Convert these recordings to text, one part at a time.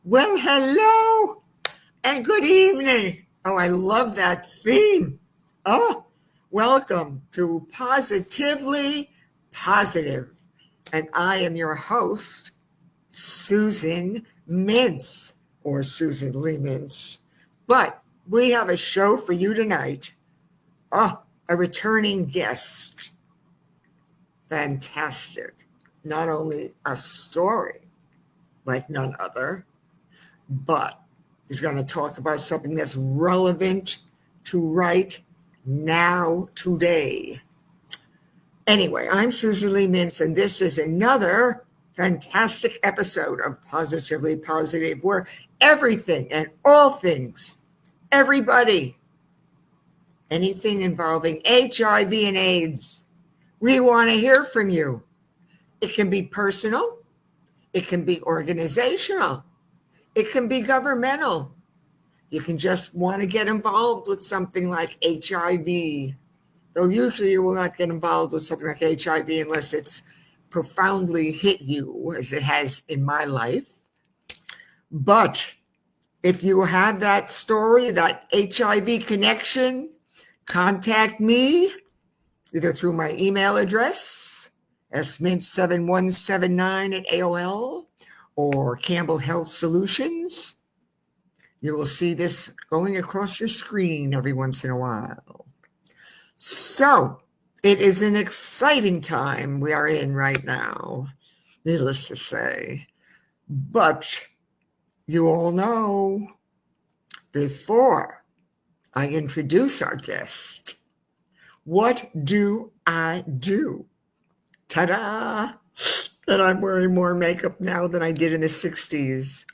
Well, hello and good evening. Oh, I love that theme. Oh, welcome to Positively Positive. And I am your host, Susan Mintz, or Susan Lee Mintz. But we have a show for you tonight. Oh, a returning guest. Fantastic. Not only a story like none other, but he's going to talk about something that's relevant to right now, today. Anyway, I'm Susan Lee Mintz, and this is another fantastic episode of Positively Positive, where everything and all things, everybody, anything involving HIV and AIDS, we want to hear from you. It can be personal, it can be organizational, it can be governmental. You can just want to get involved with something like HIV. Though usually you will not get involved with something like HIV unless it's profoundly hit you, as it has in my life. But if you have that story, that HIV connection, contact me either through my email address, smintz7179@AOL, or Campbell Health Solutions. You will see this going across your screen every once in a while. So it is an exciting time we are in right now, needless to say. But you all know, before I introduce our guest, what do I do? Ta-da! And I'm wearing more makeup now than I did in the 60s.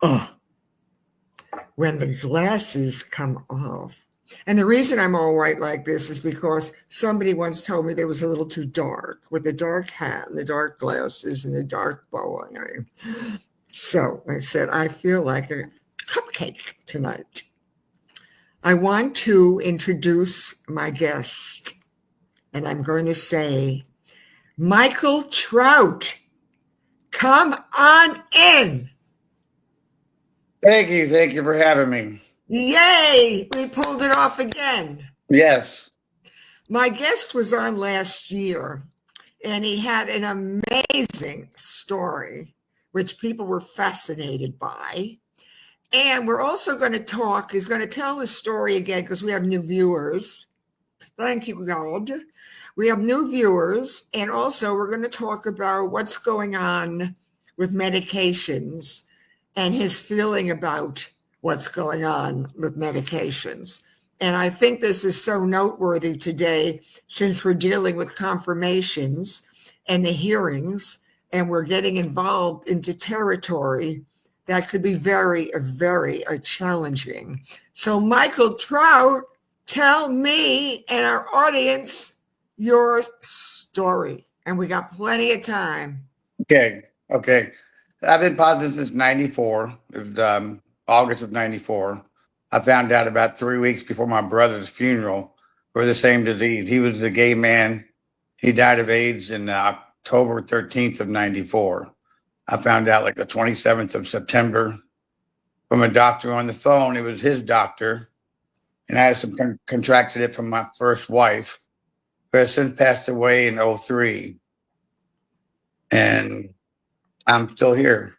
Oh. When the glasses come off. And the reason I'm all white like this is because somebody once told me that it was a little too dark with the dark hat and the dark glasses and the dark bow. So I said, I feel like a cupcake tonight. I want to introduce my guest, and I'm going to say, Michael Trout, come on in. Thank you for having me. Yay! We pulled it off again. Yes. My guest was on last year, and he had an amazing story, which people were fascinated by. And we're also going to talk, he's going to tell the story again because we have new viewers. Thank you, God. We have new viewers, and also we're going to talk about what's going on with medications and his feeling about what's going on with medications. And I think this is so noteworthy today since we're dealing with confirmations and the hearings, and we're getting involved into territory that could be very, very challenging. So Michael Trout, tell me and our audience your story. And we got plenty of time. Okay. I've been positive since 94. It was August of 94. I found out about 3 weeks before my brother's funeral for the same disease. He was a gay man. He died of AIDS in October 13th of 94. I found out like the 27th of September from a doctor on the phone. It was his doctor. And I had contracted it from my first wife, who has since passed away in 03. And I'm still here.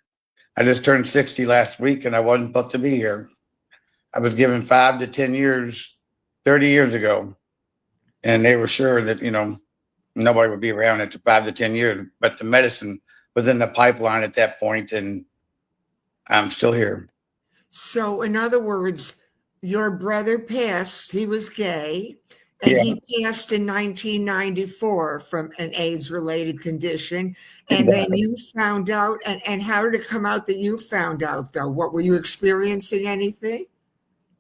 I just turned 60 last week, and I wasn't supposed to be here. I was given 5 to 10 years, 30 years ago. And they were sure that, nobody would be around after 5 to 10 years. But the medicine was in the pipeline at that point, and I'm still here. So, in other words, your brother passed, he was gay, and he passed in 1994 from an AIDS-related condition. And then you found out, and how did it come out that you found out, though? What, were you experiencing anything?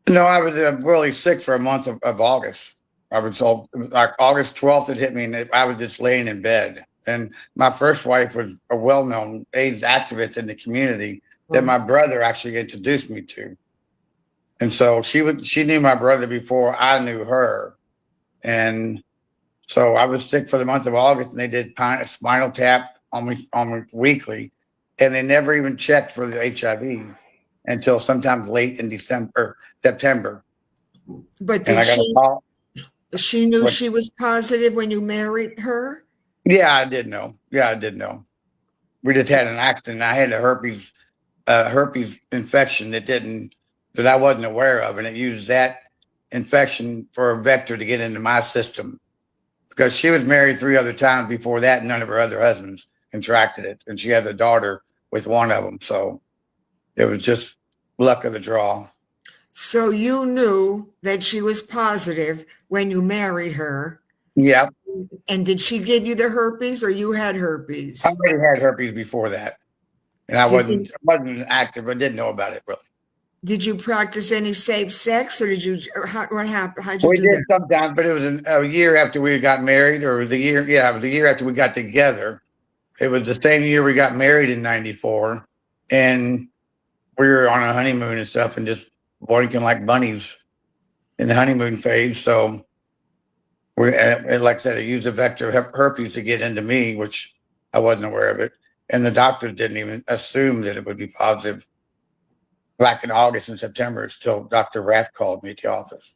No, I was really sick for a month of August. I was told, like August 12th, it hit me, and I was just laying in bed. And my first wife was a well-known AIDS activist in the community that my brother actually introduced me to. And so she knew my brother before I knew her. And so I was sick for the month of August, and they did spinal tap on me weekly. and they never even checked for the HIV until sometimes late in September. But And did I got a call. she knew What? she was positive when you married her? Yeah, I did know. Yeah, I did know. We just had an accident. I had a herpes infection that I wasn't aware of, and it used that infection for a vector to get into my system. Because she was married 3 other times before that, and none of her other husbands contracted it, and she had a daughter with one of them. So it was just luck of the draw. So you knew that she was positive when you married her. Yeah, And did she give you the herpes or you had I herpes? already had herpes before that, and I Did wasn't you, wasn't active. I didn't know about it really. did you practice any safe sex or did you, what happened? How'd you We do did that? sometimes, but it was a year after we got married, or the year. Yeah, it was a year after we got together. It was the same year we got married in '94, and we were on a honeymoon and stuff, and just boinking like bunnies in the honeymoon phase. So like I said, it used a vector of herpes to get into me, which I wasn't aware of it, and the doctors didn't even assume that it would be positive back in August and September until Dr. Rath called me to the office.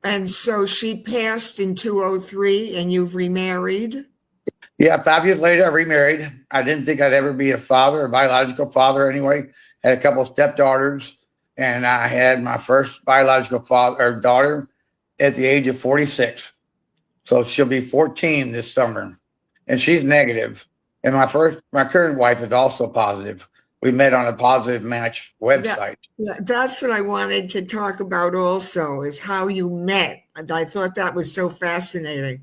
And so she passed in 2003 and you've remarried? Yeah, 5 years later, I remarried. I didn't think I'd ever be a father, a biological father anyway. Had a couple of stepdaughters, and I had my first biological father or daughter at the age of 46. So she'll be 14 this summer, and she's negative. And my current wife is also positive. We met on a positive match website. That's what I wanted to talk about also, is how you met. And I thought that was so fascinating.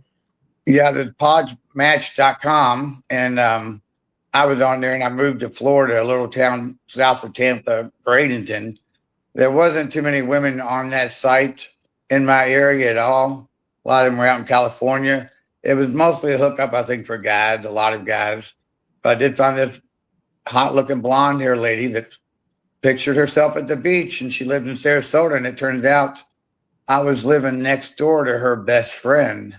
Yeah, there's podmatch.com, and I was on there, and I moved to Florida, a little town south of Tampa, Bradenton. There wasn't too many women on that site in my area at all. A lot of them were out in California. It was mostly a hookup, I think, for guys, a lot of guys. But I did find this hot-looking blonde-haired lady that pictured herself at the beach, and she lived in Sarasota, and it turns out I was living next door to her best friend.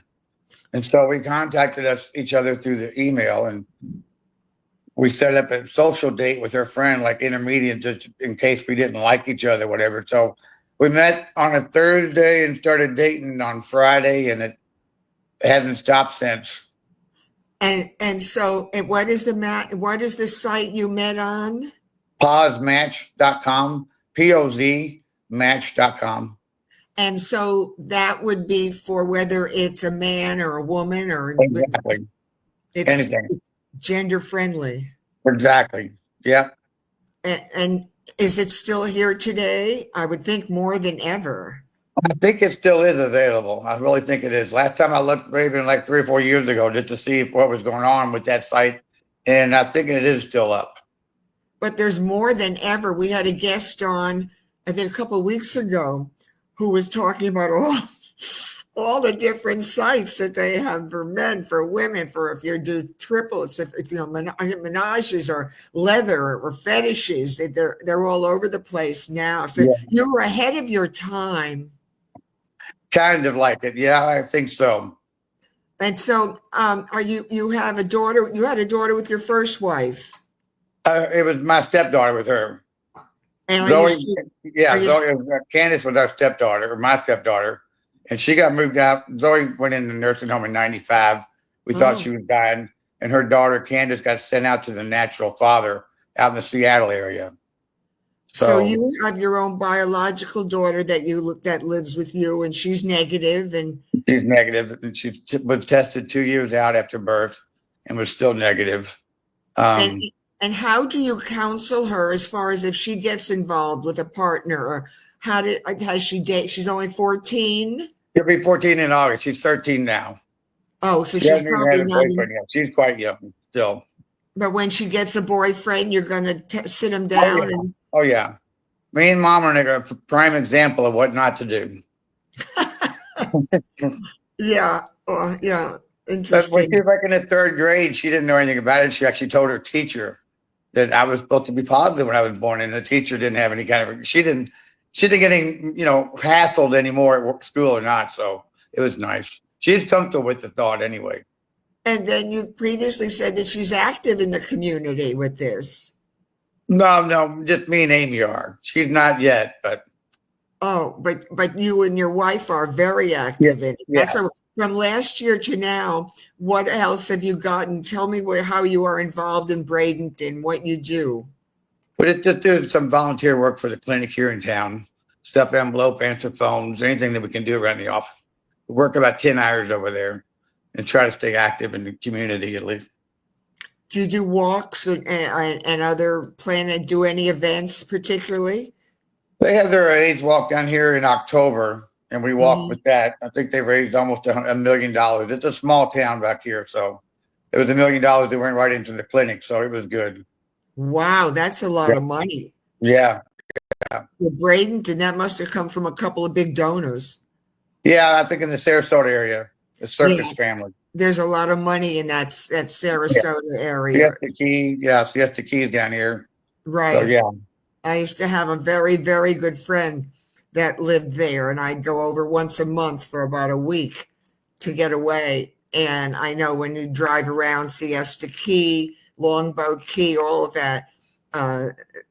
And so we contacted each other through the email, and we set up a social date with her friend, like intermediate, just in case we didn't like each other, whatever. So we met on a Thursday and started dating on Friday, and it hasn't stopped since. And so what is the site you met on? Pozmatch.com, P-O-Z match.com. And so that would be for whether it's a man or a woman or Exactly. it's Anything. gender friendly. Exactly. Yeah. And is it still here today? I would think more than ever. I think it still is available. I really think it is. Last time I looked, maybe like 3 or 4 years ago, just to see what was going on with that site. And I think it is still up. But there's more than ever. We had a guest on, I think a couple of weeks ago, who was talking about all the different sites that they have for men, for women, for if you do triplets, if you know menages or leather or fetishes, they're all over the place now. So Yeah. you were ahead of your time. Kind of like it. Yeah, I think so. And so you have a daughter, you had a daughter with your first wife. It was my stepdaughter with her. And Zoe, Candace was our stepdaughter, or my stepdaughter, and she got moved out. Zoe went in the nursing home in '95. We thought she was dying, and her daughter Candace got sent out to the natural father out in the Seattle area. So you have your own biological daughter that lives with you, and she's negative, and she's negative, and she was tested 2 years out after birth, and was still negative. And how do you counsel her as far as if she gets involved with a partner, or has she date? She's only 14. She'll be 14 in August. She's 13 now. Oh, so she's probably not. She's quite young still. But when she gets a boyfriend, you're going to sit him down. Oh yeah. Me and Mom are a prime example of what not to do. Yeah. Yeah. Interesting. But when she was like in the 3rd grade, she didn't know anything about it. She actually told her teacher that I was supposed to be positive when I was born, and the teacher didn't have any kind of. She didn't get any, hassled anymore at school or not. So it was nice. She's comfortable with the thought anyway. And then you previously said that she's active in the community with this. No, just me and Amy are. She's not yet, but Oh, but you and your wife are very yeah, active in it. yeah. So from last year to now, what else have you gotten? Tell me how you are involved in Bradenton, what you do. But it's just doing some volunteer work for the clinic here in town. Stuff envelope, answer phones, anything that we can do around the office. We work about 10 hours over there and try to stay active in the community at least. Do you do walks and other plan to do any events particularly? They have their AIDS walk down here in October, and we walk with that. I think they raised almost $1 million. It's a small town back here, so it was $1 million that went right into the clinic, so it was good. Wow, that's a lot of money. Yeah. For Bradenton, that must have come from a couple of big donors. Yeah, I think in the Sarasota area, the Circus family. There's a lot of money in that Sarasota area. Siesta Key down here. Right. So, yeah. I used to have a very, very good friend that lived there, and I'd go over once a month for about a week to get away. And I know when you drive around Siesta Key, Longboat Key, all of that,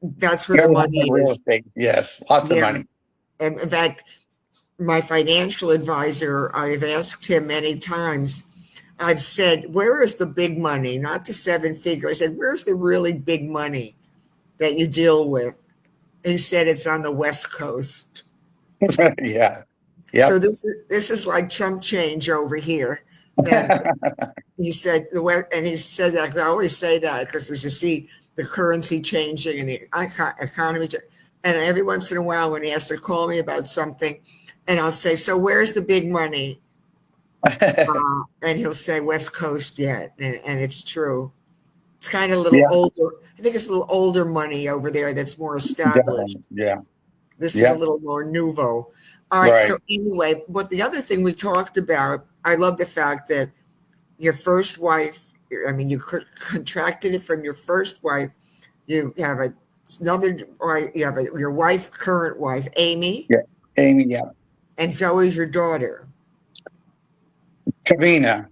that's where the money is. Real estate, yes, lots of money. And in fact, my financial advisor, I've asked him many times, I've said, where is the big money? Not the 7-figure. I said, where's the really big money that you deal with? And he said it's on the West Coast. Yeah. Yep. So this is like chump change over here. He said that I always say that because as you see the currency changing and the economy, and every once in a while when he has to call me about something, and I'll say, so where's the big money? And he'll say West Coast yet, and it's true. It's kind of a little older. I think it's a little older money over there that's more established. Yeah. This is a little more nouveau. All right. So anyway, but the other thing we talked about, I love the fact that your first wife, I mean, you contracted it from your first wife. You have your wife, current wife, Amy. Yeah. Amy, yeah. And Zoe's your daughter. Kavina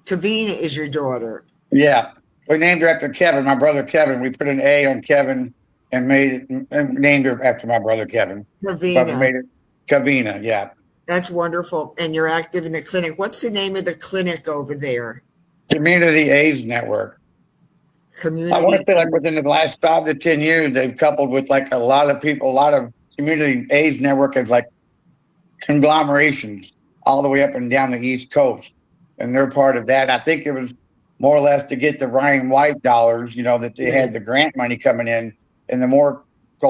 is your daughter. Yeah. We named her after Kevin, my brother Kevin. We put an A on Kevin and named her after my brother Kevin. Kavina. Made it Kavina, yeah. That's wonderful. And you're active in the clinic. What's the name of the clinic over there? Community AIDS Network. I want to say like within the last 5 to 10 years, they've coupled with like a lot of people, a lot of community AIDS network is like conglomerations all the way up and down the East Coast. And they're part of that. I think it was more or less to get the Ryan White dollars, that they had the grant money coming in, and the more the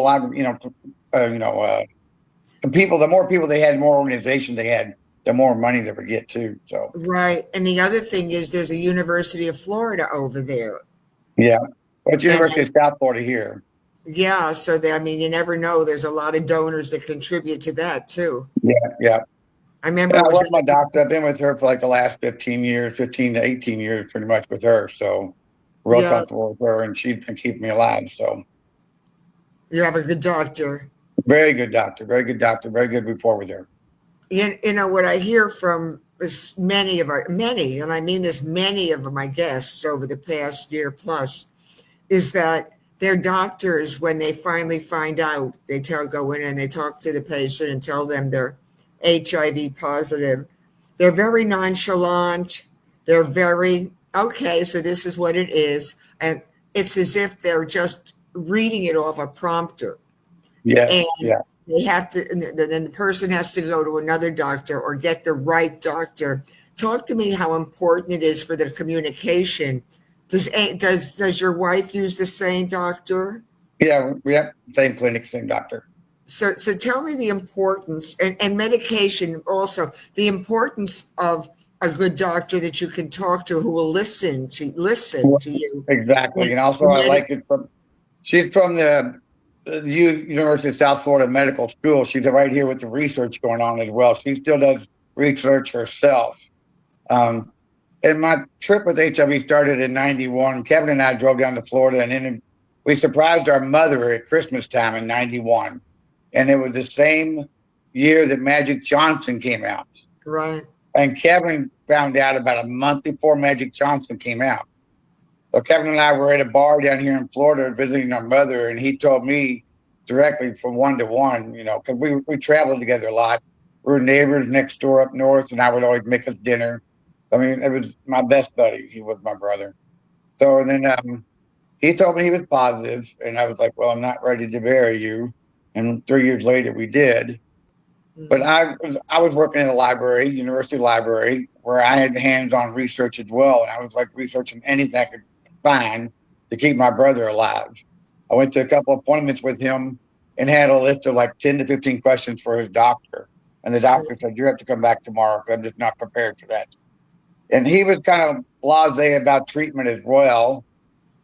more people they had, more organizations they had, the more money they would get too. So right, and the other thing is there's a University of Florida over there. Yeah, well, it's University of South Florida here. Yeah, so you never know. There's a lot of donors that contribute to that too. Yeah. I remember. I love my doctor. I've been with her for like the last 15 to 18 years, pretty much with her. So real comfortable with her, and she's been keeping me alive. So you have a good doctor. Very good doctor. Very good doctor. Very good rapport with her. What I hear from many, and I mean this, many of my guests over the past year plus, is that their doctors, when they finally find out, go in and they talk to the patient and tell them they're HIV positive. They're very nonchalant. They're very, okay, so this is what it is. And it's as if they're just reading it off a prompter. Yeah. They have to, then the person has to go to another doctor or get the right doctor. Talk to me how important it is for the communication. Does your wife use the same doctor? Yeah, same clinic, same doctor. So tell me the importance and medication also, the importance of a good doctor that you can talk to who will listen to you. Exactly. And also I like it she's from the University of South Florida Medical School. She's right here with the research going on as well. She still does research herself. And my trip with HIV started in 91. Kevin and I drove down to Florida, and then we surprised our mother at Christmas time in 91. And it was the same year that Magic Johnson came out. Right. And Kevin found out about a month before Magic Johnson came out. So Kevin and I were at a bar down here in Florida visiting our mother, and he told me directly from one to one, because we traveled together a lot. We were neighbors next door up north, and I would always make us dinner. I mean, it was my best buddy. He was my brother. So and then he told me he was positive, and I was like, well, I'm not ready to bury you. And 3 years later, we did. But I was working in a library, university library, where I had hands-on research as well. And I was like researching anything I could find to keep my brother alive. I went to a couple appointments with him and had a list of like 10 to 15 questions for his doctor. And the doctor said, you have to come back tomorrow because I'm just not prepared for that. And he was kind of blasé about treatment as well.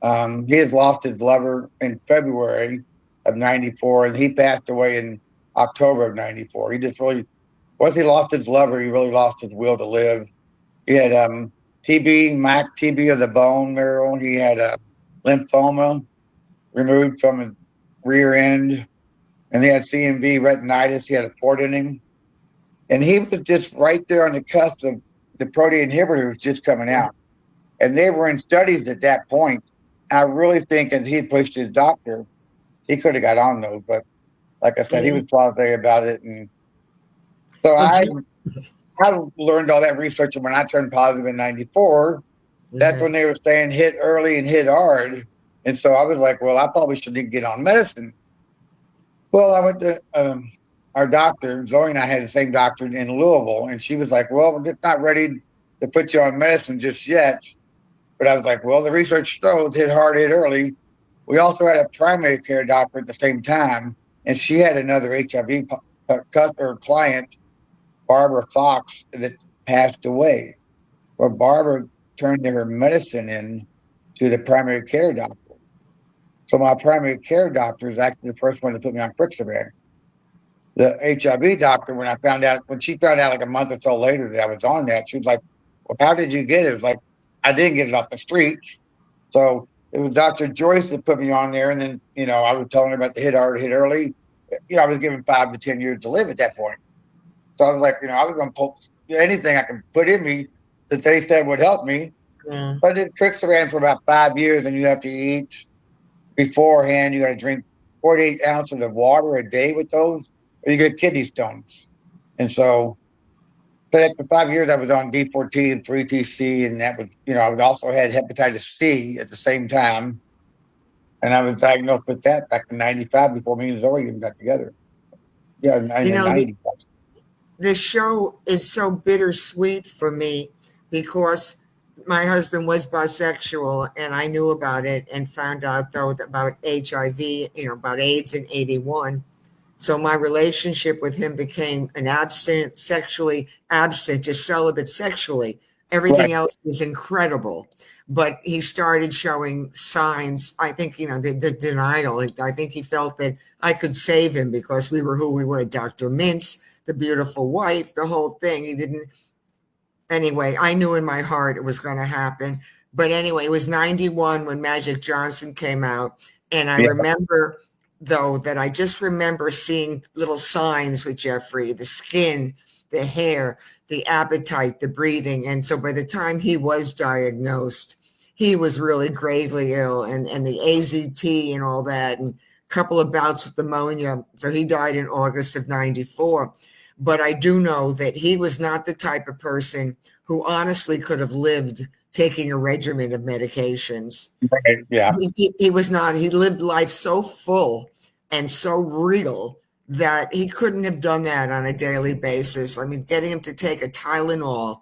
He has lost his lover in February of 94, and he passed away in October of 94. He just really, once he lost his lover, he really lost his will to live. He had TB of the bone marrow. He had a lymphoma removed from his rear end, and he had CMV retinitis. He had a port in him. And he was just right there on the cusp of the protein inhibitors just coming out. And they were in studies at that point. I really think as he pushed his doctor, he could have got on those. But like I said, he was blasé about it. And so I learned all that research. And when I turned positive in 94, that's when they were saying hit early and hit hard. And so I was like, well, I probably shouldn't get on medicine. Well, I went to our doctor. Zoe and I had the same doctor in Louisville. And she was like, well, we're just not ready to put you on medicine just yet. But I was like, well, the research shows hit hard, hit early. We also had a primary care doctor at the same time, and she had another HIV client, Barbara Fox, that passed away. Well, Barbara turned her medicine in to the primary care doctor. So my primary care doctor is actually the first one to put me on Frixavan. The HIV doctor, when she found out like a month or so later that I was on that, she was like, well, how did you get it? It was like, I didn't get it off the street. So it was Dr. Joyce that put me on there. And then, I was telling her about the hit hard, hit early. I was given 5 to 10 years to live at that point. So I was like, I was going to put anything I could put in me that they said would help me. Yeah. But I did Frixavan for about 5 years, and you have to eat beforehand. You got to drink 48 ounces of water a day with those, or you get kidney stones. And so, but after 5 years, I was on D4T and 3TC, and that was, I was also had hepatitis C at the same time. And I was diagnosed with that back in 95 before me and Zoe even got together. Yeah, in 95. The show is so bittersweet for me because my husband was bisexual, and I knew about it and found out, though, about HIV, about AIDS in 81. So my relationship with him became an sexually absent, just celibate sexually. Everything else was incredible. But he started showing signs, I think, the denial. I think he felt that I could save him because we were who we were. Dr. Mintz, the beautiful wife, the whole thing. Anyway, I knew in my heart it was going to happen. But anyway, it was 91 when Magic Johnson came out. And I remember, though, that I just remember seeing little signs with Jeffrey, the skin, the hair, the appetite, the breathing. And so by the time he was diagnosed, he was really gravely ill, and the AZT and all that, and a couple of bouts with pneumonia. So he died in August of 94. But I do know that he was not the type of person who honestly could have lived taking a regimen of medications. Right. Yeah. He was not. He lived life so full and so real that he couldn't have done that on a daily basis. I mean, getting him to take a Tylenol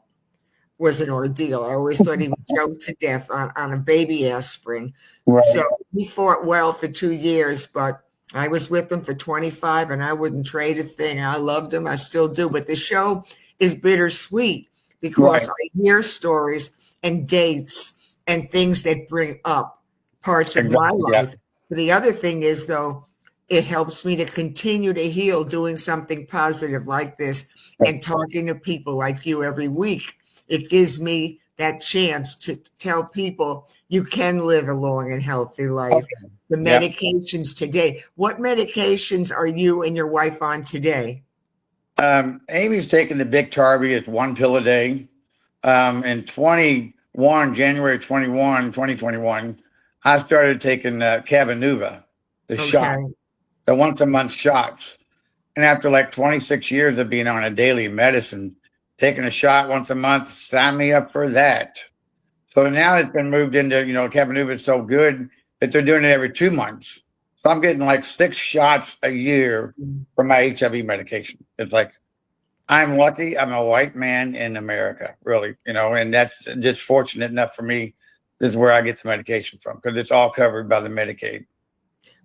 was an ordeal. I always thought he would choke to death on a baby aspirin. Right. So he fought well for 2 years, but I was with him for 25, and I wouldn't trade a thing. I loved him. I still do. But the show is bittersweet because I hear stories and dates and things that bring up parts of my life. Yeah. The other thing is, though, it helps me to continue to heal doing something positive like this and talking to people like you every week. It gives me that chance to tell people you can live a long and healthy life. Okay. The medications today. What medications are you and your wife on today? Amy's taking the Big Tarby. It's 1 pill a day. In January 2021, I started taking Cabenuva, the shot, Okay. the once a month shots. And after like 26 years of being on a daily medicine, taking a shot once a month, sign me up for that. So now it's been moved into, Cabenuva is so good that they're doing it every 2 months. So I'm getting like 6 shots a year for my HIV medication. It's like, I'm lucky. I'm a white man in America, really, and that's just fortunate enough for me. This is where I get the medication from because it's all covered by the Medicaid.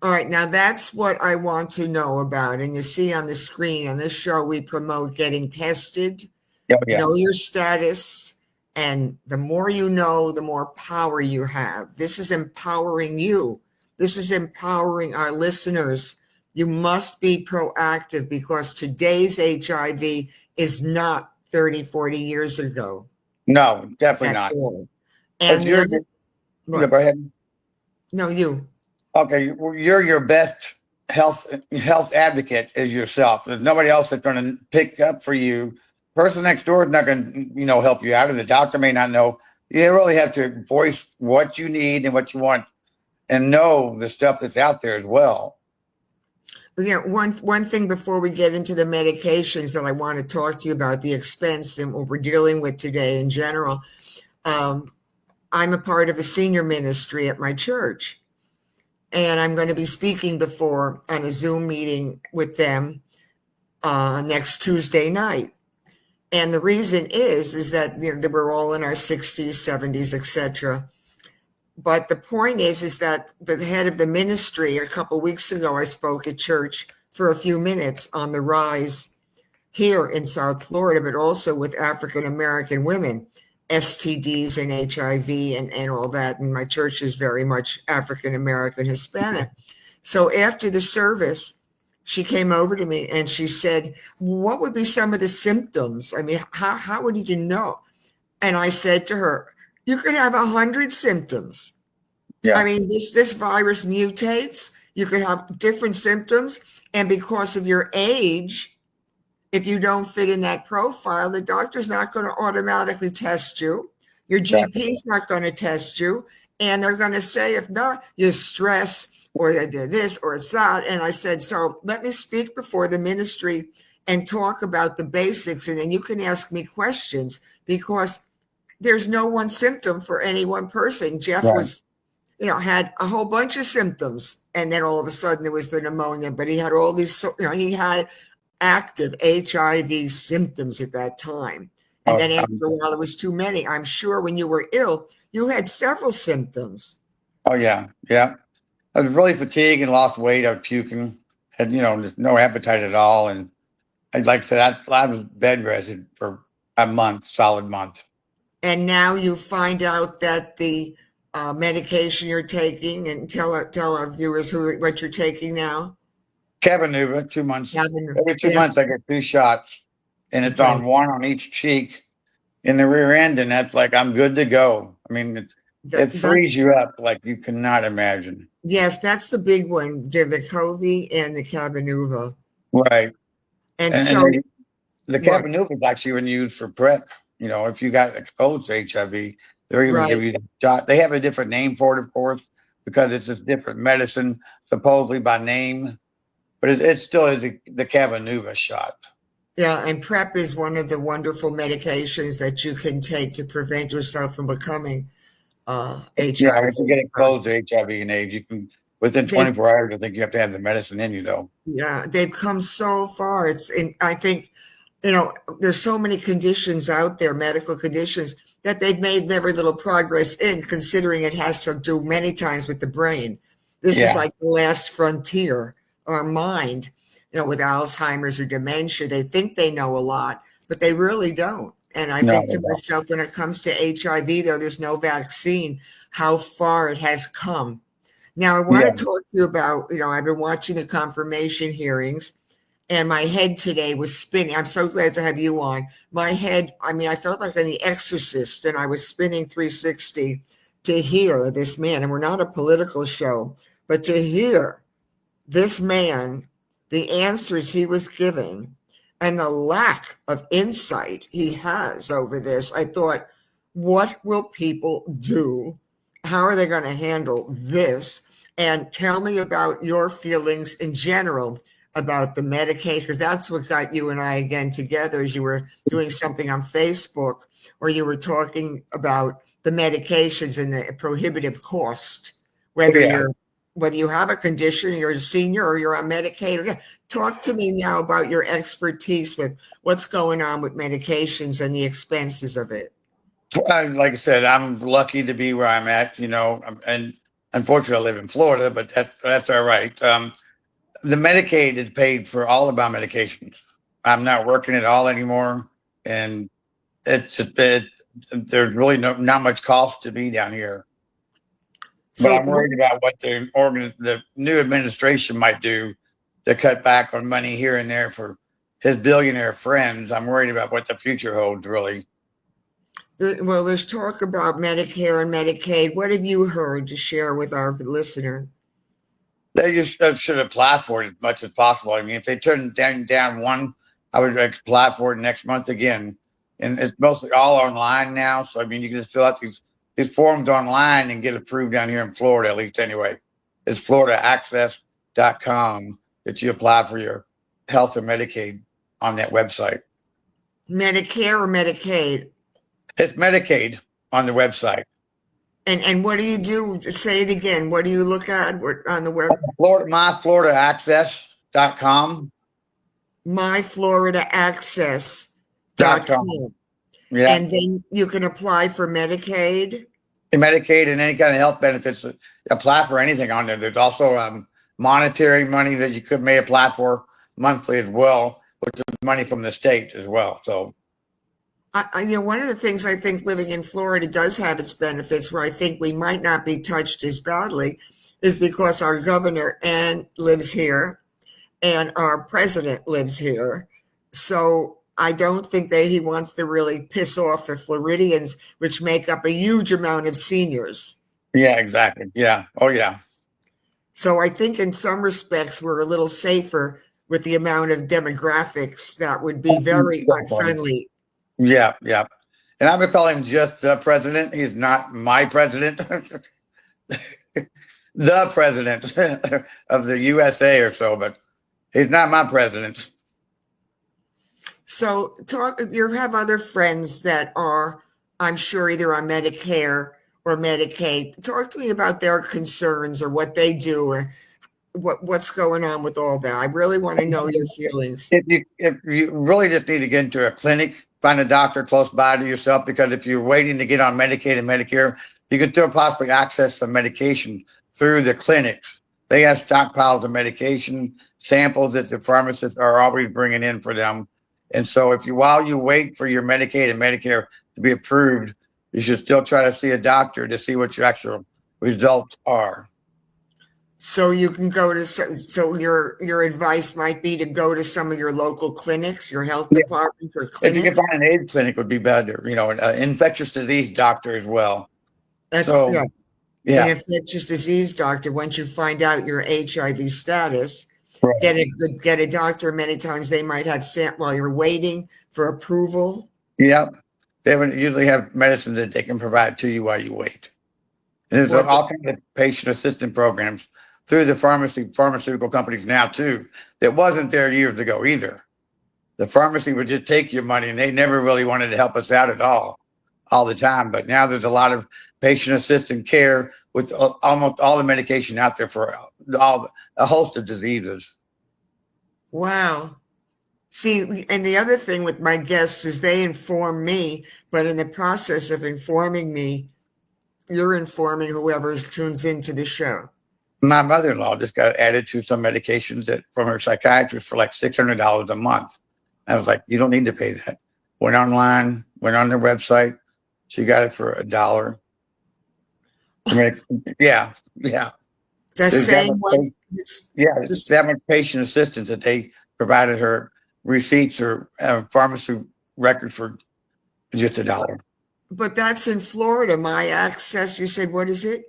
All right. Now that's what I want to know about. And you see on the screen on this show, we promote getting tested, Oh, yeah. know your status. And the more you know, the more power you have. This is empowering you. This is empowering our listeners. You must be proactive because today's HIV is not 30, 40 years ago. No, definitely not. All. And go ahead. No, you. Okay, you're your best health advocate is yourself. There's nobody else that's going to pick up for you. Person next door is not going to, help you out, or the doctor may not know. You really have to voice what you need and what you want, and know the stuff that's out there as well. Yeah, one thing before we get into the medications that I want to talk to you about, the expense and what we're dealing with today in general. I'm a part of a senior ministry at my church, and I'm going to be speaking on a Zoom meeting with them next Tuesday night. And the reason is that we're all in our 60s, 70s, etc. But the point is that the head of the ministry, a couple of weeks ago, I spoke at church for a few minutes on the rise here in South Florida, but also with African-American women, STDs and HIV and all that. And my church is very much African-American Hispanic. So after the service, she came over to me and she said, what would be some of the symptoms? I mean, how would you know? And I said to her, you could have 100 symptoms. Yeah. I mean, this virus mutates. You could have different symptoms. And because of your age, if you don't fit in that profile, the doctor's not going to automatically test you. Your GP is not going to test you. And they're going to say, if not, you're stressed or I did this or it's that. And I said, so let me speak before the ministry and talk about the basics. And then you can ask me questions because there's no one symptom for any one person. Jeff was, had a whole bunch of symptoms. And then all of a sudden there was the pneumonia, but he had all these, he had active HIV symptoms at that time. And then after a while, there was too many. I'm sure when you were ill, you had several symptoms. Oh, yeah. Yeah. I was really fatigued and lost weight. I was puking, had, just no appetite at all. And like I said, I was bedridden for a solid month. And now you find out that the medication you're taking, and tell our viewers what you're taking now. Cabenuva, 2 months. Every 2 months, I get 2 shots, and it's on one on each cheek in the rear end, and that's like I'm good to go. I mean, it frees you up like you cannot imagine. Yes, that's the big one, the Vicovy and the Cabenuva. Right. And so the Cabenuva is actually even used for PrEP. If you got exposed to HIV, they're even give you the shot. They have a different name for it, of course, because it's a different medicine, supposedly by name. But it still is the Cabenuva shot. Yeah, and PrEP is one of the wonderful medications that you can take to prevent yourself from becoming HIV. Yeah, if you get exposed to HIV and AIDS, you can, within 24 hours, I think you have to have the medicine in you, though. Yeah, they've come so far. I think, there's so many conditions out there, medical conditions, that they've made very little progress in, considering it has to do many times with the brain. This is like the last frontier. Our mind, with Alzheimer's or dementia, they think they know a lot, but they really don't. And I think to myself, when it comes to HIV, though, there's no vaccine, how far it has come. Now, I want to talk to you about, I've been watching the confirmation hearings, and my head today was spinning. I'm so glad to have you on. My head, I felt like in The Exorcist, and I was spinning 360 to hear this man. And we're not a political show, but to hear this man, the answers he was giving, and the lack of insight he has over this, I thought, what will people do? How are they going to handle this? And tell me about your feelings in general about the Medicaid, because that's what got you and I again together, as you were doing something on Facebook, or you were talking about the medications and the prohibitive cost, whether you have a condition, you're a senior, or you're on Medicaid. Talk to me now about your expertise with what's going on with medications and the expenses of it. Like I said, I'm lucky to be where I'm at, and unfortunately I live in Florida, but that's all right. The Medicaid is paid for all of my medications. I'm not working at all anymore, and there's really not much cost to be down here. But I'm worried about what the new administration might do to cut back on money here and there for his billionaire friends. I'm worried about what the future holds, really. Well, there's talk about Medicare and Medicaid. What have you heard to share with our listener? They just should apply for it as much as possible. I mean, if they turn down one, I would apply for it next month again. And it's mostly all online now. So, I mean, you can just fill out these forms online and get approved down here in Florida, at least anyway. It's floridaaccess.com that you apply for your health or Medicaid on that website. Medicare or Medicaid? It's Medicaid on the website. And what do you do? Say it again. What do you look at on the web? MyFloridaAccess.com. MyFloridaAccess.com. Yeah. And then you can apply for Medicaid. Medicaid and any kind of health benefits. Apply for anything on there. There's also monetary money that you may apply for monthly as well, which is money from the state as well. So, one of the things I think living in Florida does have its benefits, where I think we might not be touched as badly, is because our governor lives here and our president lives here. So I don't think he wants to really piss off the Floridians, which make up a huge amount of seniors. Yeah, exactly. Yeah. Oh, yeah. So I think in some respects we're a little safer with the amount of demographics that would be very unfriendly. Yeah, yeah. And I would call him just the president. He's not my president. The president of the USA or so, but he's not my president. So you have other friends that are, I'm sure, either on Medicare or Medicaid. Talk to me about their concerns or what they do or what's going on with all that. I really want to know your feelings. If you really just need to get into a clinic, find a doctor close by to yourself, because if you're waiting to get on Medicaid and Medicare, you could still possibly access some medication through the clinics. They have stockpiles of medication, samples that the pharmacists are always bringing in for them. And so while you wait for your Medicaid and Medicare to be approved, you should still try to see a doctor to see what your actual results are. So you can go to, so your advice might be to go to some of your local clinics, your health departments or clinics. If you can find an AIDS clinic would be better, an infectious disease doctor as well. Yeah. An infectious disease doctor, once you find out your HIV status, right, get a doctor. Many times they might have sent while you're waiting for approval. Yep. They would usually have medicine that they can provide to you while you wait. And there's all kinds of patient assistance programs through the pharmaceutical companies now too, that wasn't there years ago either. The pharmacy would just take your money, and they never really wanted to help us out at all the time. But now there's a lot of patient assistance care with almost all the medication out there for a host of diseases. Wow. See, and the other thing with my guests is they inform me, but in the process of informing me, you're informing whoever tunes into the show. My mother-in-law just got added to some medications from her psychiatrist for like $600 a month. I was like, you don't need to pay that. Went online, went on their website. She got it for $1. Yeah. The same one. That much patient assistance that they provided her receipts or pharmacy records for just $1. But that's in Florida. My Access, you said, what is it?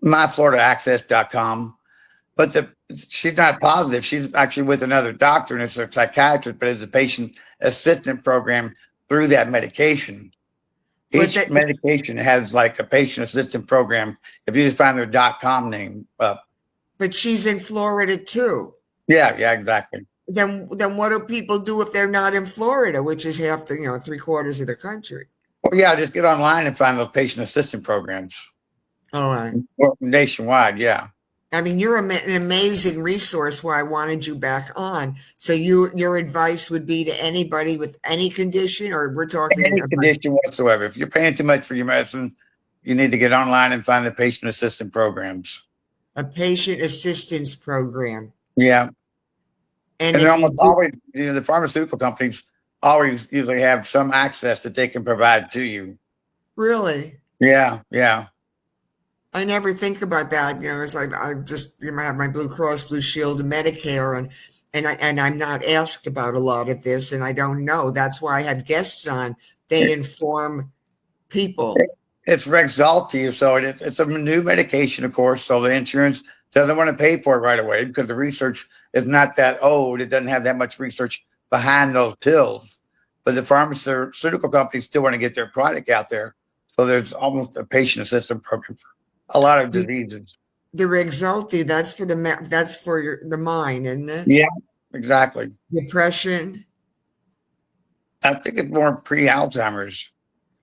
MyFloridaAccess.com. But she's not positive. She's actually with another doctor, and it's a psychiatrist, but it's a patient assistant program through that medication. But Each medication has like a patient assistant program. If you just find their .com name up. But she's in Florida too. Yeah, exactly. Then what do people do if they're not in Florida, which is half the, 3/4 of the country? Well, yeah, just get online and find those patient assistant programs. All right. Nationwide, yeah. I mean, you're an amazing resource why I wanted you back on. So your advice would be to anybody with any condition, or we're talking any condition whatsoever. If you're paying too much for your medicine, you need to get online and find the patient assistant programs. A patient assistance program. Yeah. And if almost always, the pharmaceutical companies always usually have some access that they can provide to you. Really? Yeah, yeah. I never think about that. It's like I just have my Blue Cross Blue Shield and Medicare, and I'm not asked about a lot of this, and I don't know. That's why I had guests on. They inform people. It's Rexulti, so it's a new medication, of course. So the insurance doesn't want to pay for it right away because the research is not that old. It doesn't have that much research behind those pills. But the pharmaceutical companies still want to get their product out there. So there's almost a patient assistance program for a lot of diseases. The Rexulti, that's for the mind, isn't it? Yeah, exactly. Depression. I think it's more pre-Alzheimer's.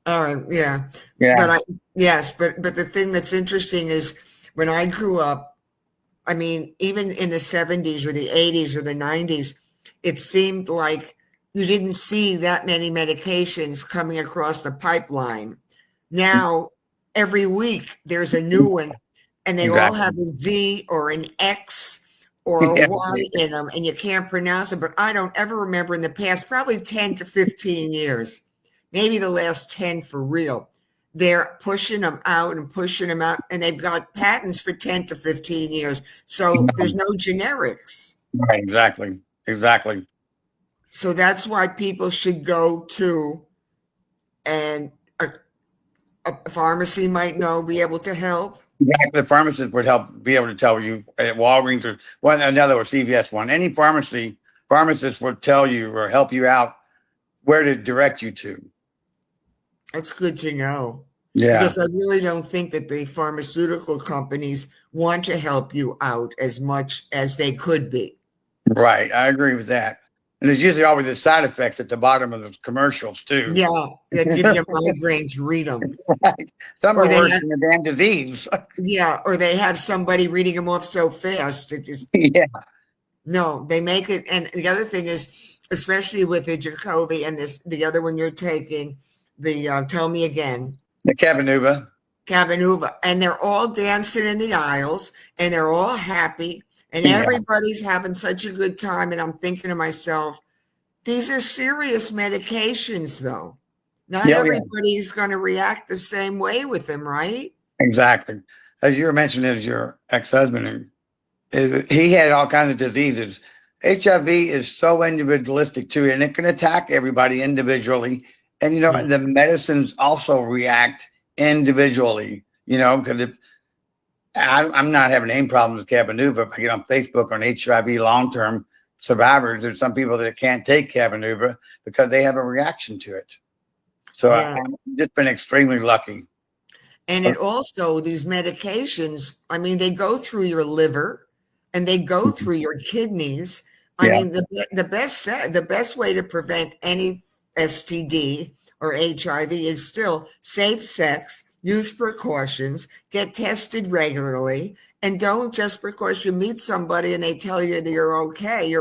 All right, yeah. But but the thing that's interesting is when I grew up, I mean, even in the 70s or the 80s or the 90s, it seemed like you didn't see that many medications coming across the pipeline. Now, every week there's a new one, and they all have a Z or an X or a Y in them, and you can't pronounce it. But I don't ever remember in the past, probably 10 to 15 years, maybe the last 10 for real, they're pushing them out, and they've got patents for 10 to 15 years. So there's no generics. Right, exactly. So that's why people should go to, and a pharmacy might be able to help. Exactly. The pharmacist would be able to tell you at Walgreens or another or CVS one. Any pharmacist would tell you or help you out where to direct you to. That's good to know. Yeah. Because I really don't think that the pharmaceutical companies want to help you out as much as they could be. Right. I agree with that. And there's usually always the side effects at the bottom of the commercials too. Yeah, that give you a migraine to read them. Right. Some are worse than the damn disease. Yeah, or they have somebody reading them off so fast that just No, they make it. And the other thing is, especially with the Jacoby and the other one you're taking, the tell me again. The Cabenuva, and they're all dancing in the aisles, and they're all happy. And everybody's having such a good time. And I'm thinking to myself, these are serious medications, though. Not everybody's going to react the same way with them, right? Exactly. As you were mentioning, as your ex-husband, he had all kinds of diseases. HIV is so individualistic too, and it can attack everybody individually. And, the medicines also react individually, because I'm not having any problems with Cabenuva. If I get on Facebook on HIV long-term survivors, there's some people that can't take Cabenuva because they have a reaction to it. So I've just been extremely lucky. And it also, these medications, I mean, they go through your liver and they go through your kidneys. I mean, the best way to prevent any STD or HIV is still safe sex, use precautions, get tested regularly, and don't just because you meet somebody and they tell you that you're okay,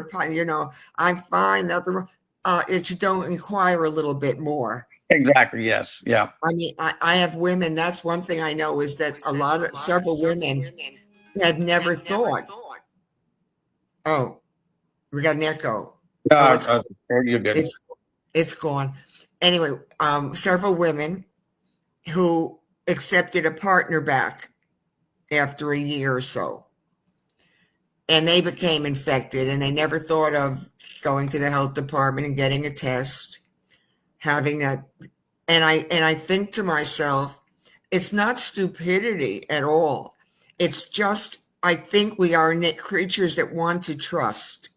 I'm fine, nothing wrong. You don't inquire a little bit more. Exactly. Yes. Yeah. I mean, I have women. That's one thing I know is that several women had never thought. Oh, we got an echo. It's gone. Anyway, several women who accepted a partner back after a year or so, and they became infected, and they never thought of going to the health department and getting a test, having that. And I think to myself, it's not stupidity at all. It's just I think we are creatures that want to trust.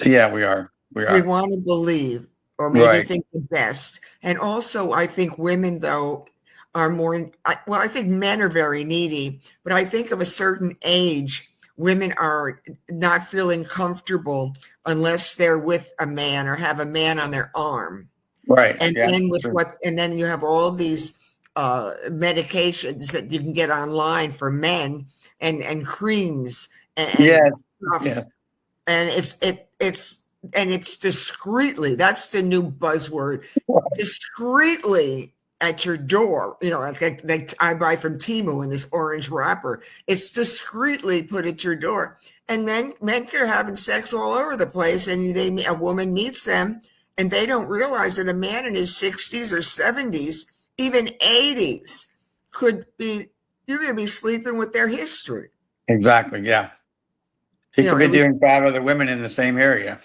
Yeah, we are. We We are. want to believe or maybe Right. think the best. And also, I think women, though, are more, well, I think men are very needy, but I think of a certain age, women are not feeling comfortable unless they're with a man or have a man on their arm. Right. And Yeah. then True. and then you have all these medications that you can get online for men and creams and Yes. stuff. Yes. And it's discreetly, that's the new buzzword, discreetly at your door, like I buy from Temu in this orange wrapper. It's discreetly put at your door. And men are having sex all over the place, and a woman meets them, and they don't realize that a man in his 60s or 70s, even 80s, you're going to be sleeping with their history. Exactly. Yeah. He could be It was doing 5 other women in the same area.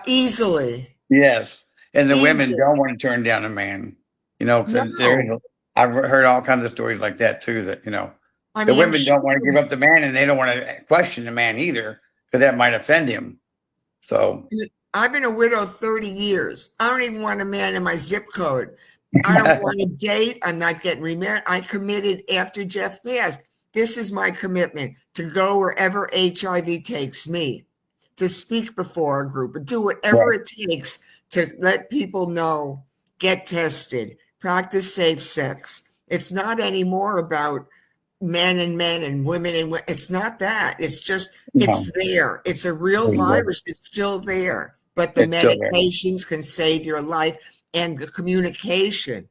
easily. Yes. And the women Easy. don't want to turn down a man, because No. I've heard all kinds of stories like that too, that, I the mean, I'm women sure. don't want to give up the man and they don't want to question the man either because that might offend him. So I've been a widow 30 years. I don't even want a man in my zip code. I don't want to date. I'm not getting remarried. I committed after Jeff passed. This is my commitment to go wherever HIV takes me, to speak before a group, and do whatever right. it takes to let people know, get tested, practice safe sex. It's not anymore about men and women and it's not that. It's just, No, it's there. It's a real virus. It's still there, but the it's still there. medications can save your life, and the communication.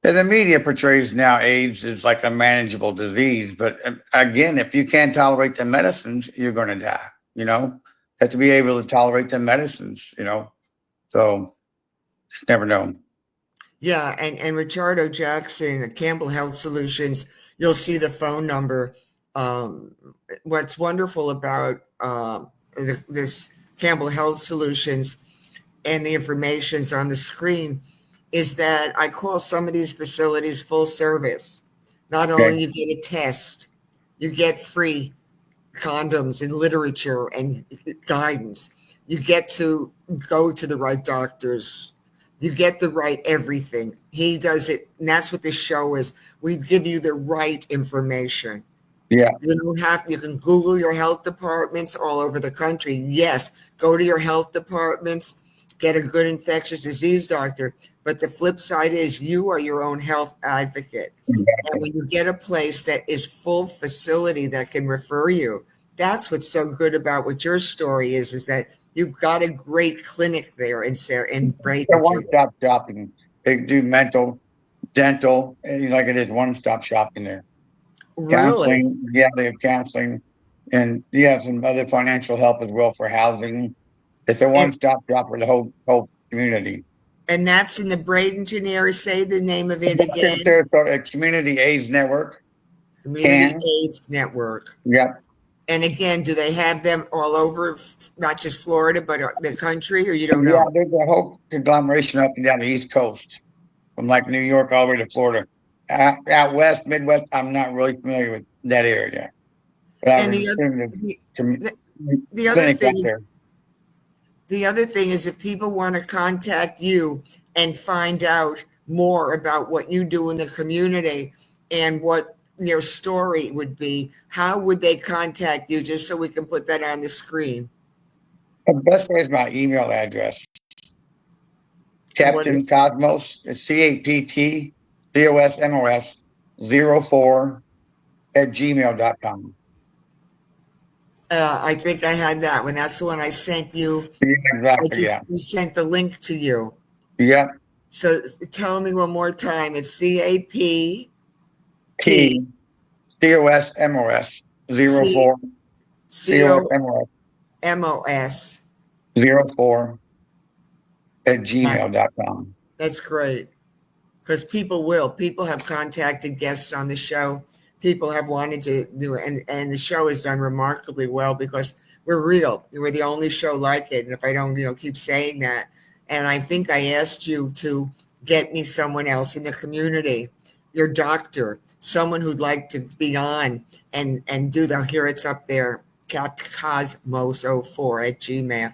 And the media portrays now AIDS as like a manageable disease. But again, if you can't tolerate the medicines, you're going to die. You have to be able to tolerate the medicines. So just never know. Yeah, and Richardo Jackson, Campbell Health Solutions, you'll see the phone number. Um, what's wonderful about this Campbell Health Solutions and the information's on the screen is that I call some of these facilities full service. Not Okay. only you get a test, you get free condoms and literature and guidance. You get to go to the right doctors. You get the right everything. He does it, and that's what this show is. We give you the right information. Yeah. You can Google your health departments all over the country. Yes, go to your health departments, get a good infectious disease doctor. But the flip side is you are your own health advocate. And when you get a place that is full facility that can refer you, that's what's so good about what your story is that you've got a great clinic there in They're Bradenton. one-stop shopping. They do mental, dental, and like it is one-stop shopping there. Really? Counseling, yeah, they have counseling, and some other financial help as well for housing. It's a And one-stop shop for the whole community. and that's in the Bradenton area. Say the name of it again. Sarasota Community AIDS Network. Community Can. AIDS Network. Yep. And again, do they have them all over, not just Florida, but the country, or you don't Yeah, know? there's a whole conglomeration up and down the East Coast, from like New York all the way to Florida. Out west, Midwest, I'm not really familiar with that area. But I And would assume the, the the other clinic up thing is there. the other thing is if people want to contact you and find out more about what you do in the community and what their story would be, how would they contact you, just so we can put that on the screen? The best way is my email address. And what Captain is Cosmos, it's CAPTCOSMOS 04 at gmail.com. I think I had that one. That's the one I sent you. Yeah, exactly. Yeah. You sent the link to you. Yeah. So tell me one more time. It's CAPT T COSMOS 04 COSMOS COMOS. 04 at gmail.com. That's great. Because people have contacted guests on the show. People have wanted to do it, and the show is done remarkably well because we're real. We're the only show like it. And if I don't, keep saying that, and I think I asked you to get me someone else in the community, your doctor, someone who'd like to be on and do the, here it's up there, Cosmos04 at Gmail.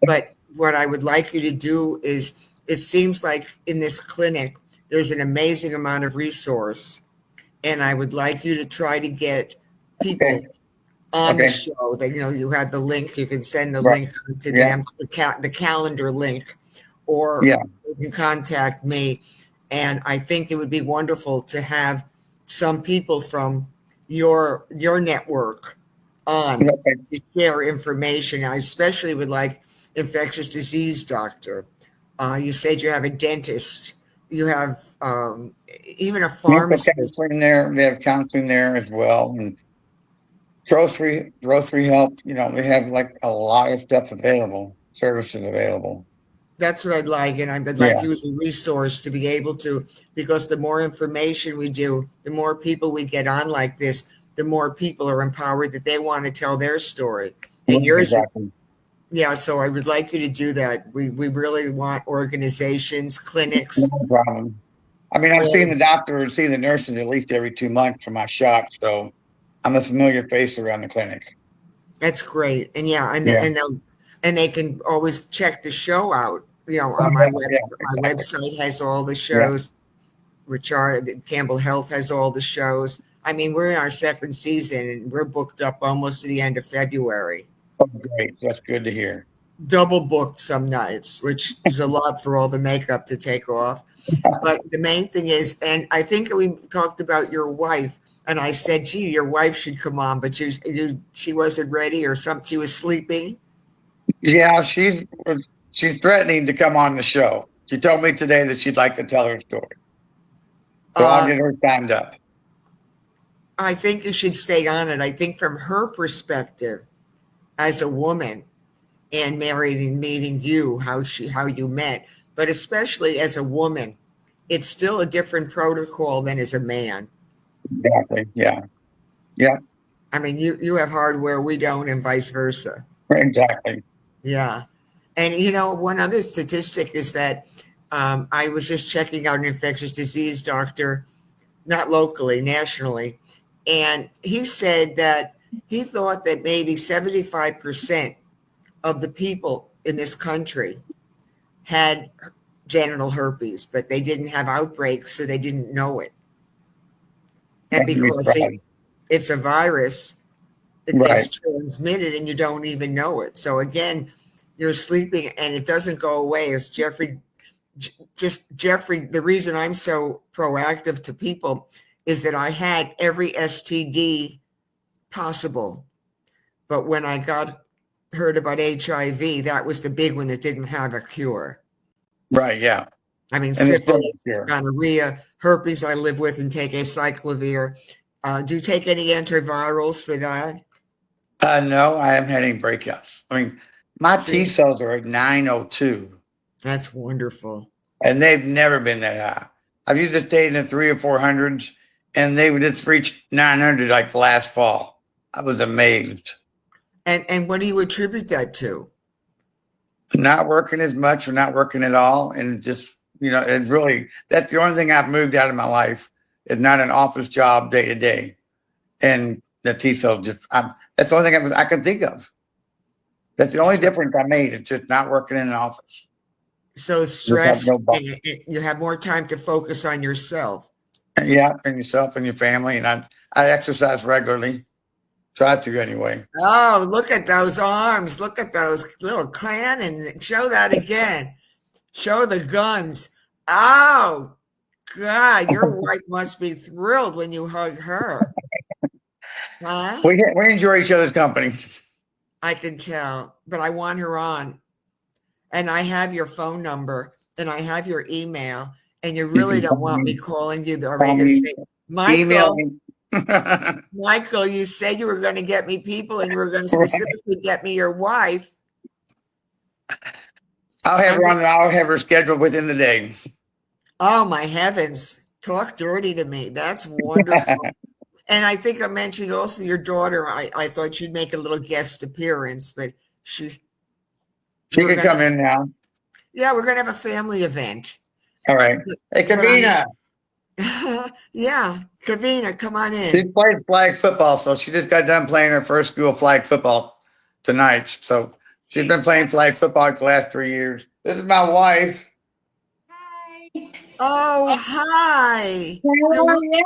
But what I would like you to do is, it seems like in this clinic, there's an amazing amount of resource. And I would like you to try to get people on the show that, you have the link, you can send the link to them, the calendar link, or you can contact me. And I think it would be wonderful to have some people from your network on to share information. I especially would like infectious disease doctor. You said you have a dentist. You have even a pharmacist. They have counseling there as well, and grocery help. They have like a lot of stuff available, services available. That's what I'd like, and I'd like you as a resource to be able to, because the more information we do, the more people we get on like this, the more people are empowered that they want to tell their story. And yours, so I would like you to do that. We really want organizations, clinics. No problem. I mean, I've seen the doctor and seen the nurses at least every 2 months for my shots, so I'm a familiar face around the clinic. That's great, and and they can always check the show out. On my website. My website has all the shows. Richard Campbell Health has all the shows. I mean, we're in our second season, and we're booked up almost to the end of February. Oh, great. That's good to hear. Double booked some nights, which is a lot for all the makeup to take off. But the main thing is, and I think we talked about your wife, and I said, gee, your wife should come on, but she wasn't ready or something. She was sleeping. Yeah, she's threatening to come on the show. She told me today that she'd like to tell her story. So I'll get her signed up. I think you should stay on it. I think from her perspective as a woman and married and meeting you, how you met, but especially as a woman, it's still a different protocol than as a man. Exactly. Yeah. Yeah. I mean, you have hardware, we don't, and vice versa. Exactly. Yeah. And, one other statistic is that I was just checking out an infectious disease doctor, not locally, nationally, and he said that he thought that maybe 75% of the people in this country had genital herpes, but they didn't have outbreaks, so they didn't know it. And because it's a virus, it gets transmitted and you don't even know it. So again, you're sleeping and it doesn't go away. As Jeffrey, the reason I'm so proactive to people is that I had every STD possible. But when I heard about HIV, that was the big one that didn't have a cure. Right, yeah. I mean, syphilis, gonorrhea, herpes I live with and take acyclovir. Do you take any antivirals for that? No, I haven't had any breakouts. I mean, my T cells are at 902. That's wonderful. And they've never been that high. I've used to stay in the 300 or 400s, and they would just reach 900 like last fall. I was amazed. And what do you attribute that to? Not working as much or not working at all. And just, it really, that's the only thing I've moved out of my life is not an office job day to day. And the T cells that's the only thing I can think of. That's the only difference I made. It's just not working in an office. So stress, you have more time to focus on yourself. Yeah, and yourself and your family. And I exercise regularly. Try to anyway. Oh, look at those arms. Look at those little cannon. Show that again. Show the guns. Oh, God, your wife must be thrilled when you hug her. Huh? We enjoy each other's company. I can tell, but I want her on. And I have your phone number and I have your email, and you really don't want me calling you. Are you going to say, Michael, Michael, you said you were going to get me people and you were going to specifically get me your wife. I'll have her scheduled within the day. Oh, my heavens. Talk dirty to me. That's wonderful. And I think I mentioned also your daughter. I thought she'd make a little guest appearance, but she could come in now. Yeah, we're going to have a family event. All right. Hey, Kavina. Yeah, Kavina, come on She in. plays flag football, so she just got done playing her first school flag football tonight. So she's been playing flag football for the last 3 years. This is my wife. Hi. Oh, hi. How are you?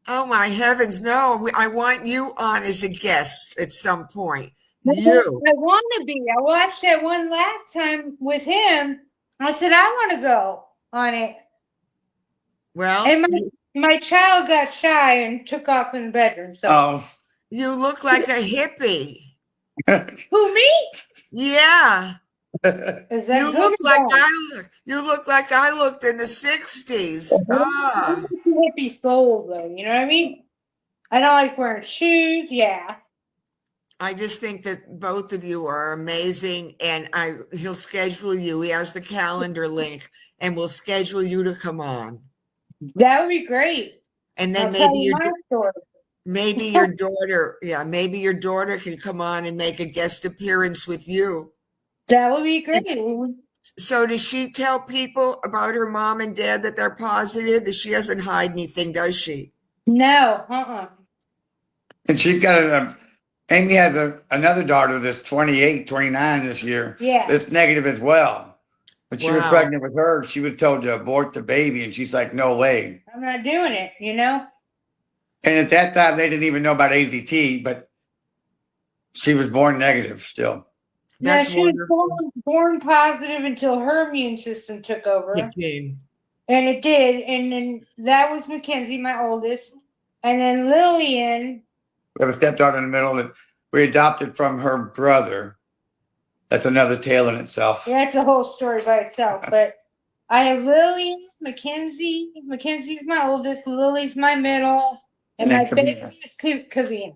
Oh, my heavens, no. I want you on as a guest at some point. I You. want to be. I watched that one last time with him. I said I want to go on it, Well, and my child got shy and took off in the bedroom. So Oh, you look like a hippie. who, me? Yeah. Is that You good look or like bad? you look like I looked in the 60s. Ah. I'm a hippie soul, though. You know what I mean? I don't like wearing shoes. Yeah. I just think that both of you are amazing, and he'll schedule you. He has the calendar link, and we'll schedule you to come on. That would be great. And I'll then tell you my story. maybe your daughter, yeah, maybe your daughter can come on and make a guest appearance with you. That would be great. So does she tell people about her mom and dad that they're positive? That she doesn't hide anything, does she? No, and she's got Amy has another daughter that's 28, 29 this year. Yeah. That's negative as well. When she was Wow. pregnant with her, she was told to abort the baby, and she's like, no way. I'm not doing it, you know? And at that time, they didn't even know about AZT, but she was born negative still. That's she was born positive until her immune system took over. It came. And it did. And then that was Mackenzie, my oldest. And then Lillian. We have a stepdaughter in the middle that we adopted from her brother. That's another tale in itself. Yeah, it's a whole story by itself. But I have Lillian, Mackenzie. Mackenzie's my oldest. Lily's my middle. And my baby is Kavina.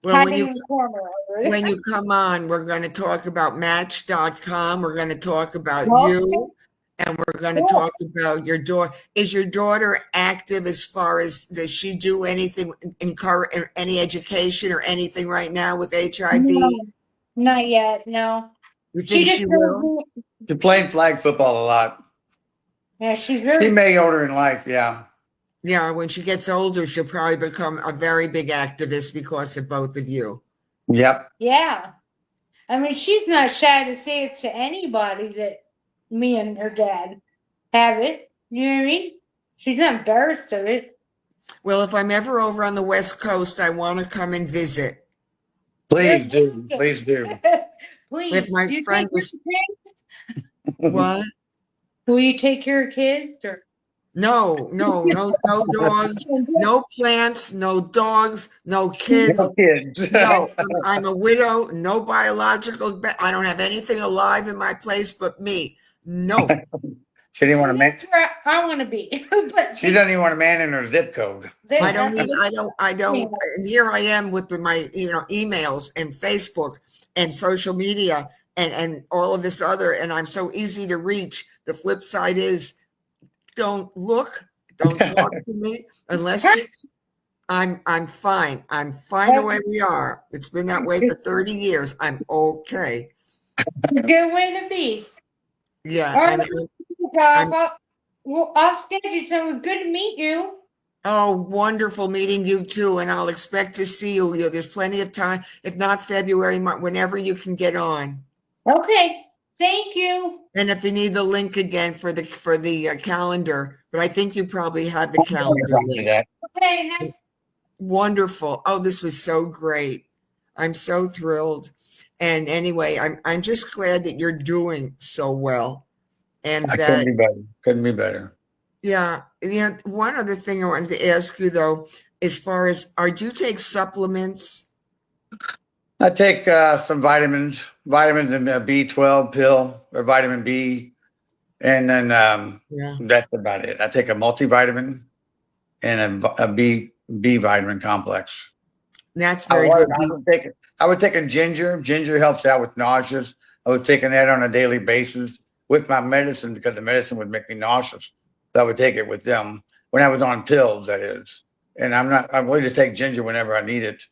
Well, when you come on, we're going to talk about Match.com. We're going to talk about you, and we're going to talk about your daughter. Is your daughter active as far as, does she do anything, any education or anything right now with HIV? No, not yet, no. You think she will? She played flag football a lot. Yeah, she's very. She may older in life, yeah. Yeah, when she gets older, she'll probably become a very big activist because of both of you. Yep. Yeah. I mean, she's not shy to say it to anybody that me and her dad have it. You know what I mean? She's not embarrassed of it. Well, if I'm ever over on the West Coast, I want to come and visit. Please do. Please do. Please. If my friend was. What? Will you take care of kids? Or? No dogs, no plants, no dogs, no kids. No kids. No, I'm a widow, no biological, I don't have anything alive in my place but me. No. She didn't want a man. That's where I want to be. But she doesn't even want a man in her zip code. I don't. And here I am with my, emails and Facebook and social media and all of this other, and I'm so easy to reach. The flip side is, don't talk to me unless I'm fine. I'm fine the way we are. It's been that way for 30 years. I'm okay. Good way to be. Yeah. I'll schedule something. Good to meet you. Oh, wonderful meeting you too. And I'll expect to see you. There's plenty of time. If not February, whenever you can get on. Okay. Thank you. And if you need the link again for the calendar, but I think you probably have the calendar link. Okay, nice. Wonderful. Oh, this was so great. I'm so thrilled. And anyway, I'm just glad that you're doing so well. And I that couldn't be better. Yeah. One other thing I wanted to ask you though, as far as, do you take supplements? I take some vitamins and a B12 pill or vitamin B. And then that's about it. I take a multivitamin and a B vitamin complex. That's very good. I would take a ginger. Ginger helps out with nauseous. I was taking that on a daily basis with my medicine because the medicine would make me nauseous. So I would take it with them when I was on pills, that is. And I really just take ginger whenever I need it.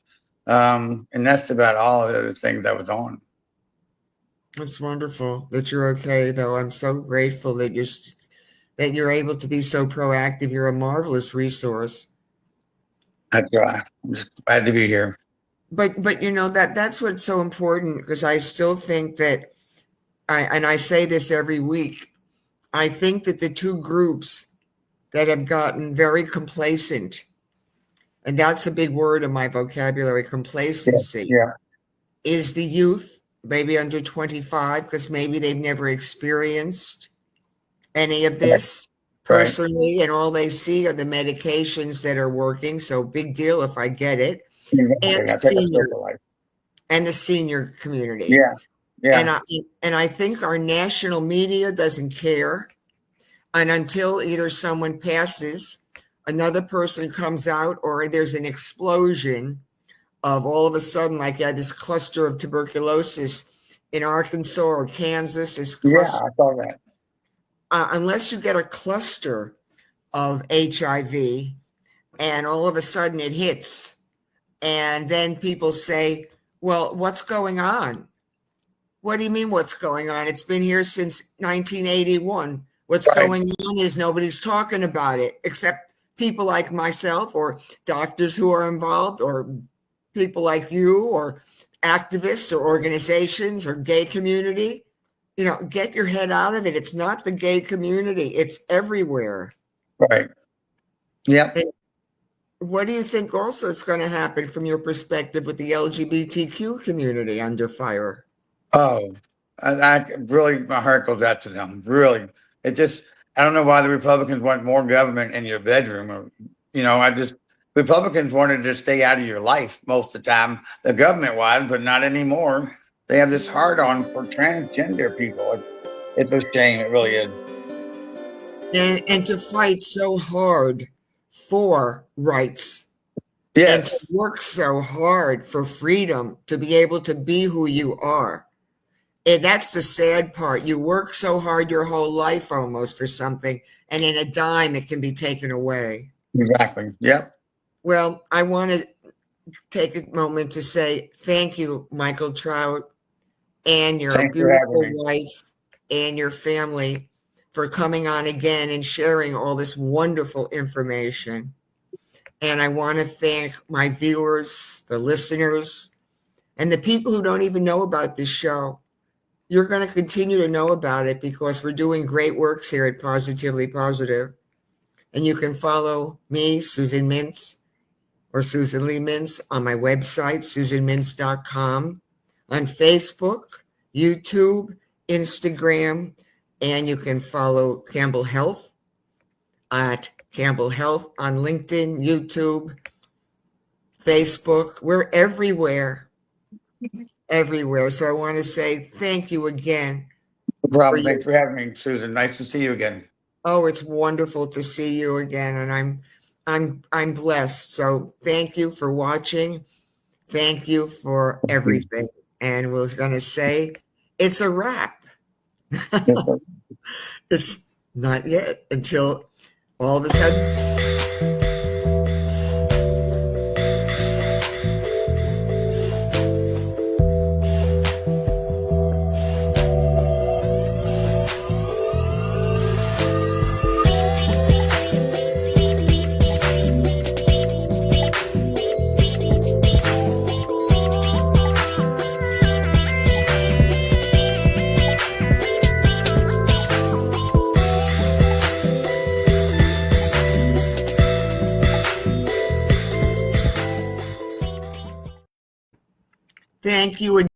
And that's about all the other things I was on. That's wonderful that you're okay, though. I'm so grateful that that you're able to be so proactive. You're a marvelous resource. I'm just glad to be here. But you know, that's what's so important, because I still think that I say this every week, I think that the two groups that have gotten very complacent, and that's a big word in my vocabulary, complacency, Yeah. is the youth, maybe under 25, because maybe they've never experienced any of this personally, and all they see are the medications that are working. So big deal if I get it. And the senior community. Yeah. Yeah. And I think our national media doesn't care. And until either someone passes, another person comes out, or there's an explosion of all of a sudden, like this cluster of tuberculosis in Arkansas or Kansas is cluster. Yeah, I saw that. Unless you get a cluster of HIV and all of a sudden it hits, and then people say, well, what's going on? What do you mean what's going on? It's been here since 1981. What's going on is nobody's talking about it, except people like myself, or doctors who are involved, or people like you, or activists, or organizations, or gay community. You know, get your head out of it. It's not the gay community. It's everywhere. Right. Yep. And what do you think also is going to happen from your perspective with the LGBTQ community under fire? Oh, I really, my heart goes out to them. Really. It just, I don't know why the Republicans want more government in your bedroom. Or, you know, Republicans wanted to stay out of your life most of the time, the government wide, but not anymore. They have this hard on for transgender people. It's a shame. It really is. And to fight so hard for rights. Yes. And to work so hard for freedom, to be able to be who you are. And that's the sad part. You work so hard your whole life almost for something, and in a dime it can be taken away. Exactly. Yep. Well, I want to take a moment to say thank you, Michael Trout, and your beautiful wife and your family, for coming on again and sharing all this wonderful information. And I want to thank my viewers, the listeners, and the people who don't even know about this show. You're going to continue to know about it, because we're doing great works here at Positively Positive. And you can follow me, Susan Mintz, or Susan Lee Mintz, on my website, susanmintz.com, on Facebook, YouTube, Instagram, and you can follow Campbell Health at Campbell Health on LinkedIn, YouTube, Facebook. We're everywhere. Everywhere. So I want to say thank you again. No problem. Thanks for having me, Susan. Nice to see you again. Oh, it's wonderful to see you again, and I'm blessed. So thank you for watching. Thank you for everything. And we're going to say it's a wrap. It's not yet, until all of a sudden. Thank you.